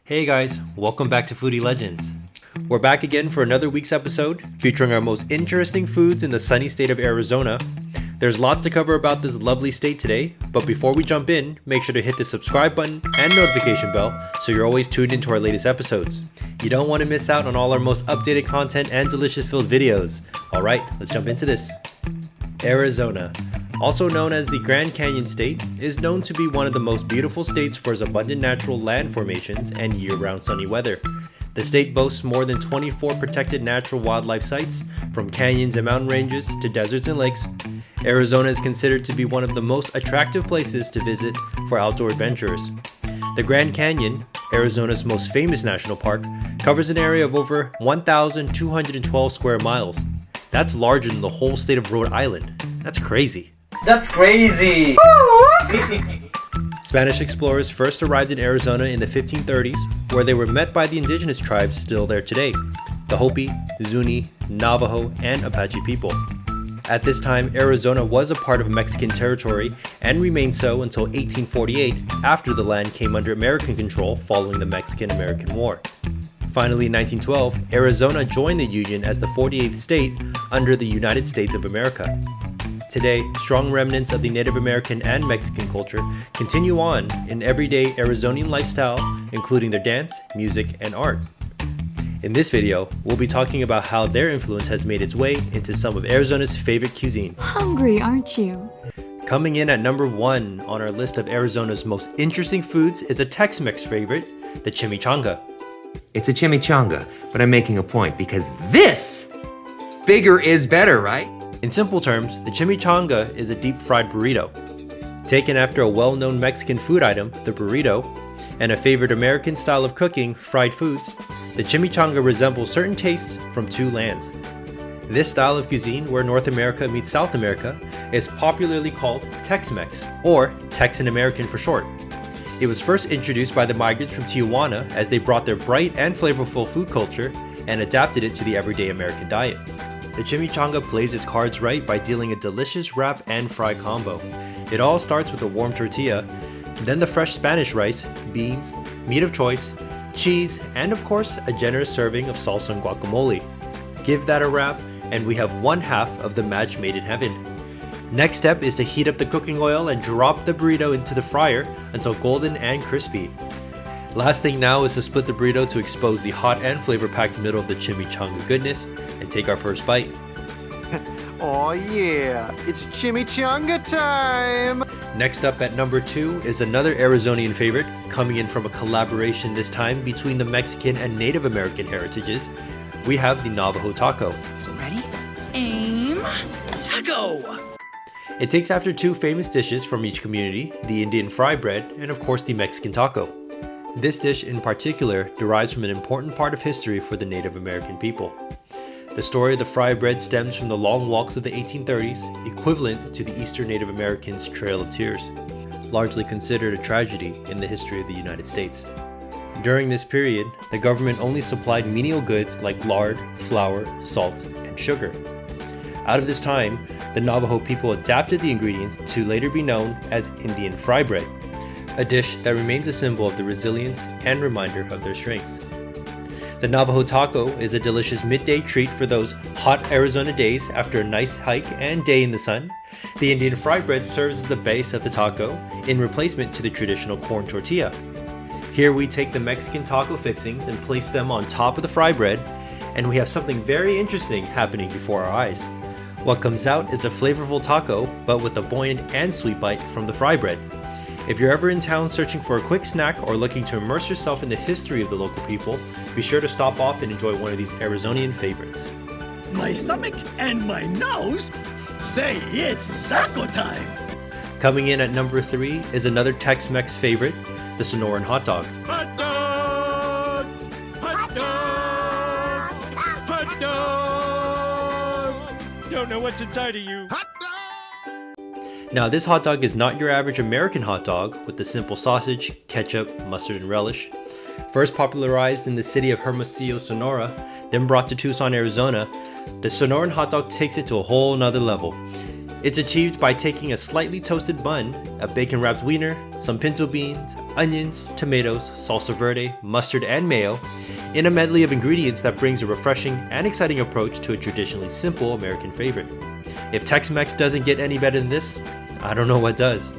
Hey guys, welcome back to Foodie Legends. We're back again for another week's episode featuring our most interesting foods in the sunny state of Arizona. There's lots to cover about this lovely state today, but before we jump in, make sure to hit the subscribe button and notification bell so you're always tuned into our latest episodes. You don't want to miss out on all our most updated content and delicious filled videos. Alright, let's jump into this. Arizona, also known as the Grand Canyon State, is known to be one of the most beautiful states for its abundant natural land formations and year-round sunny weather. The state boasts more than 24 protected natural wildlife sites, from canyons and mountain ranges to deserts and lakes. Arizona is considered to be one of the most attractive places to visit for outdoor adventurers. The Grand Canyon, Arizona's most famous national park, covers an area of over 1,212 square miles. That's larger than the whole state of Rhode Island. That's crazy. That's crazy! Spanish explorers first arrived in Arizona in the 1530s, where they were met by the indigenous tribes still there today, the Hopi, Zuni, Navajo, and Apache people. At this time, Arizona was a part of Mexican territory and remained so until 1848, after the land came under American control following the Mexican-American War. Finally, in 1912, Arizona joined the Union as the 48th state under the United States of America. Today, strong remnants of the Native American and Mexican culture continue on in everyday Arizonian lifestyle, including their dance, music, and art. In this video, we'll be talking about how their influence has made its way into some of Arizona's favorite cuisine. Hungry, aren't you? Coming in at number 1 on our list of Arizona's most interesting foods is a Tex-Mex favorite, the Chimichanga. It's a chimichanga, but I'm making a point because this bigger is better, right? In simple terms, the chimichanga is a deep-fried burrito. Taken after a well-known Mexican food item, the burrito, and a favorite American style of cooking, fried foods, the chimichanga resembles certain tastes from two lands. This style of cuisine, where North America meets South America, is popularly called Tex-Mex, or Texan American for short. It was first introduced by the migrants from Tijuana as they brought their bright and flavorful food culture and adapted it to the everyday American diet. The chimichanga plays its cards right by dealing a delicious wrap and fry combo. It all starts with a warm tortilla, then the fresh Spanish rice, beans, meat of choice, cheese, and of course a generous serving of salsa and guacamole. Give that a wrap and we have one half of the match made in heaven. Next step is to heat up the cooking oil and drop the burrito into the fryer until golden and crispy. Last thing now is to split the burrito to expose the hot and flavor-packed middle of the chimichanga goodness and take our first bite. Oh yeah, it's chimichanga time! Next up at number 2 is another Arizonian favorite, coming in from a collaboration this time between the Mexican and Native American heritages. We have the Navajo Taco. Ready? Aim! Taco! It takes after two famous dishes from each community, the Indian fry bread and of course the Mexican taco. This dish in particular derives from an important part of history for the Native American people. The story of the fry bread stems from the long walks of the 1830s, equivalent to the Eastern Native Americans' Trail of Tears, largely considered a tragedy in the history of the United States. During this period, the government only supplied menial goods like lard, flour, salt, and sugar. Out of this time, the Navajo people adapted the ingredients to later be known as Indian fry bread, a dish that remains a symbol of the resilience and reminder of their strength. The Navajo Taco is a delicious midday treat for those hot Arizona days after a nice hike and day in the sun. The Indian fry bread serves as the base of the taco in replacement to the traditional corn tortilla. Here we take the Mexican taco fixings and place them on top of the fry bread, and we have something very interesting happening before our eyes. What comes out is a flavorful taco, but with a buoyant and sweet bite from the fry bread. If you're ever in town searching for a quick snack or looking to immerse yourself in the history of the local people, be sure to stop off and enjoy one of these Arizonian favorites. My stomach and my nose say it's taco time! Coming in at number 3 is another Tex-Mex favorite, the Sonoran Hotdog. Hot dog! Hot dog! Hot dog! Don't know what's inside of you. Hot dog! Now this hot dog is not your average American hot dog with the simple sausage, ketchup, mustard, and relish. First popularized in the city of Hermosillo, Sonora, then brought to Tucson, Arizona, the Sonoran hot dog takes it to a whole nother level. It's achieved by taking a slightly toasted bun, a bacon-wrapped wiener, some pinto beans, onions, tomatoes, salsa verde, mustard, and mayo, in a medley of ingredients that brings a refreshing and exciting approach to a traditionally simple American favorite. If Tex-Mex doesn't get any better than this, I don't know what does.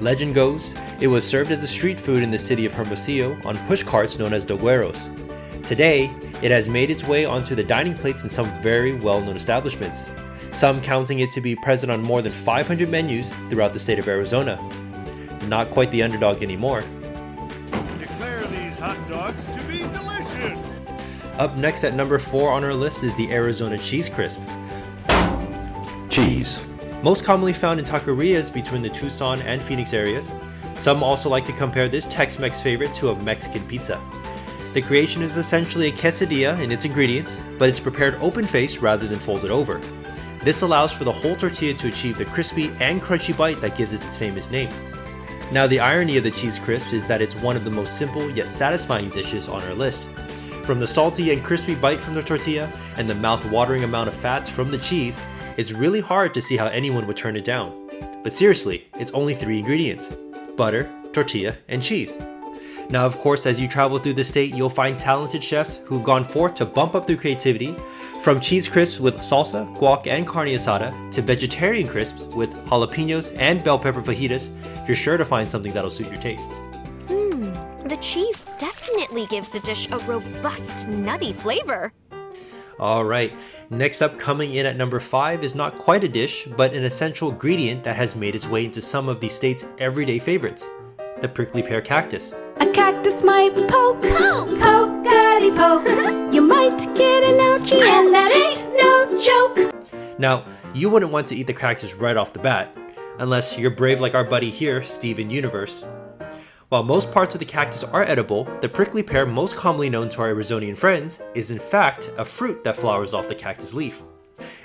Legend goes, it was served as a street food in the city of Hermosillo on push carts known as dogueros. Today, it has made its way onto the dining plates in some very well-known establishments, some counting it to be present on more than 500 menus throughout the state of Arizona. Not quite the underdog anymore. Declare these hot dogs to be delicious. Up next at number 4 on our list is the Arizona Cheese Crisp. Cheese. Most commonly found in taquerias between the Tucson and Phoenix areas, some also like to compare this Tex-Mex favorite to a Mexican pizza. The creation is essentially a quesadilla in its ingredients, but it's prepared open-faced rather than folded over. This allows for the whole tortilla to achieve the crispy and crunchy bite that gives it its famous name. Now, the irony of the cheese crisp is that it's one of the most simple yet satisfying dishes on our list. From the salty and crispy bite from the tortilla and the mouth-watering amount of fats from the cheese, it's really hard to see how anyone would turn it down. But seriously, it's only 3 ingredients: butter, tortilla, and cheese. Now, of course, as you travel through the state, you'll find talented chefs who've gone forth to bump up their creativity, from cheese crisps with salsa, guac, and carne asada, to vegetarian crisps with jalapenos and bell pepper fajitas. You're sure to find something that'll suit your tastes. The cheese definitely gives the dish a robust, nutty flavor. Alright, next up, coming in at number 5 is not quite a dish, but an essential ingredient that has made its way into some of the state's everyday favorites: the prickly pear cactus. A cactus might poke, poke-a-dee poke. You might get an ouchie and that ain't no joke. Now, you wouldn't want to eat the cactus right off the bat, unless you're brave like our buddy here, Steven Universe. While most parts of the cactus are edible, the prickly pear, most commonly known to our Arizonian friends, is in fact a fruit that flowers off the cactus leaf.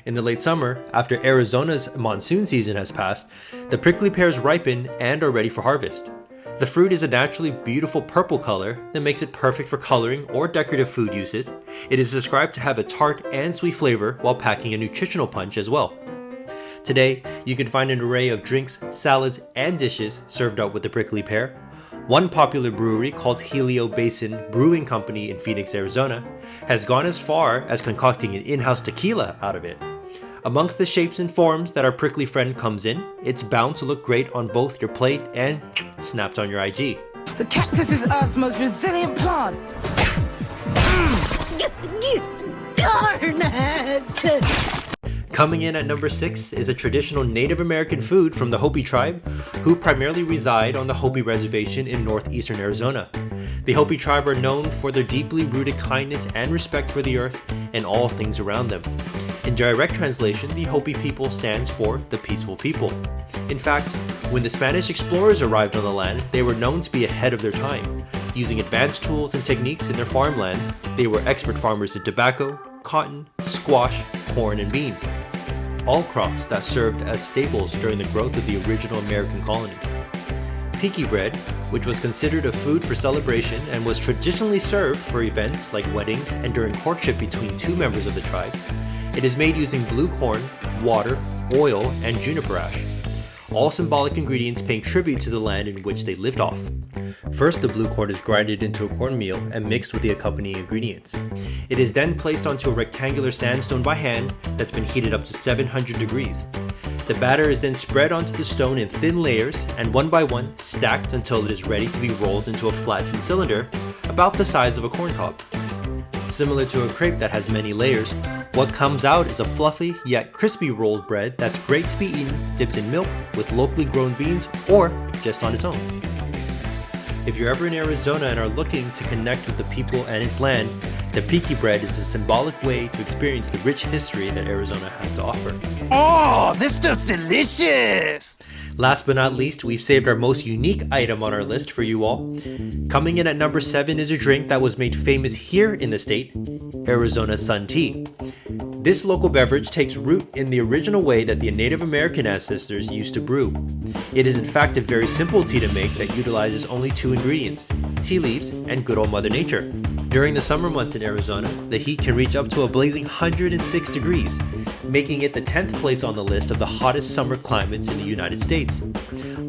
In the late summer, after Arizona's monsoon season has passed, the prickly pears ripen and are ready for harvest. The fruit is a naturally beautiful purple color that makes it perfect for coloring or decorative food uses. It is described to have a tart and sweet flavor while packing a nutritional punch as well. Today, you can find an array of drinks, salads, and dishes served out with the prickly pear. One popular brewery called Helio Basin Brewing Company in Phoenix, Arizona, has gone as far as concocting an in-house tequila out of it. Amongst the shapes and forms that our prickly friend comes in, it's bound to look great on both your plate and snapped on your IG. The cactus is Earth's most resilient plant. Coming in at number 6 is a traditional Native American food from the Hopi tribe, who primarily reside on the Hopi Reservation in northeastern Arizona. The Hopi tribe are known for their deeply rooted kindness and respect for the earth and all things around them. In direct translation, the Hopi people stands for the peaceful people. In fact, when the Spanish explorers arrived on the land, they were known to be ahead of their time. Using advanced tools and techniques in their farmlands, they were expert farmers in tobacco, cotton, squash, corn, and beans. All crops that served as staples during the growth of the original American colonies. Piki Bread, which was considered a food for celebration and was traditionally served for events like weddings and during courtship between 2 members of the tribe. It is made using blue corn, water, oil, and juniper ash, all symbolic ingredients paying tribute to the land in which they lived off. First, the blue corn is grinded into a cornmeal and mixed with the accompanying ingredients. It is then placed onto a rectangular sandstone by hand that's been heated up to 700 degrees. The batter is then spread onto the stone in thin layers and one by one stacked until it is ready to be rolled into a flattened cylinder about the size of a corn cob. Similar to a crepe that has many layers, what comes out is a fluffy yet crispy rolled bread that's great to be eaten dipped in milk with locally grown beans or just on its own. If you're ever in Arizona and are looking to connect with the people and its land, the Piki Bread is a symbolic way to experience the rich history that Arizona has to offer. Oh, this stuff's delicious! Last but not least, we've saved our most unique item on our list for you all. Coming in at number 7 is a drink that was made famous here in the state, Arizona Sun Tea. This local beverage takes root in the original way that the Native American ancestors used to brew. It is in fact a very simple tea to make that utilizes only 2 ingredients, tea leaves and good old Mother Nature. During the summer months in Arizona, the heat can reach up to a blazing 106 degrees, making it the 10th place on the list of the hottest summer climates in the United States.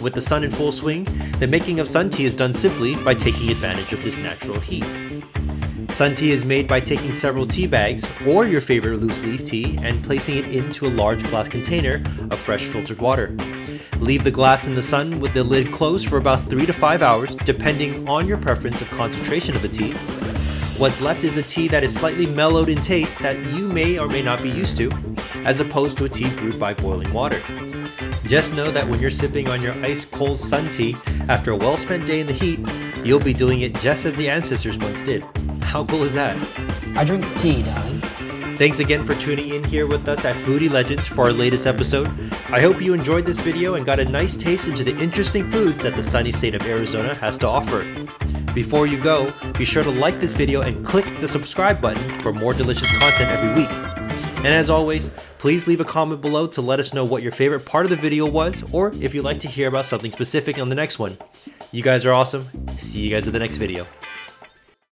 With the sun in full swing, the making of sun tea is done simply by taking advantage of this natural heat. Sun tea is made by taking several tea bags or your favorite loose leaf tea and placing it into a large glass container of fresh filtered water. Leave the glass in the sun with the lid closed for about 3 to 5 hours, depending on your preference of concentration of the tea. What's left is a tea that is slightly mellowed in taste that you may or may not be used to, as opposed to a tea brewed by boiling water. Just know that when you're sipping on your ice-cold sun tea after a well-spent day in the heat, you'll be doing it just as the ancestors once did. How cool is that? I drink tea, darling. Thanks again for tuning in here with us at Foodie Legends for our latest episode. I hope you enjoyed this video and got a nice taste into the interesting foods that the sunny state of Arizona has to offer. Before you go, be sure to like this video and click the subscribe button for more delicious content every week. And as always, please leave a comment below to let us know what your favorite part of the video was, or if you'd like to hear about something specific on the next one. You guys are awesome. See you guys in the next video.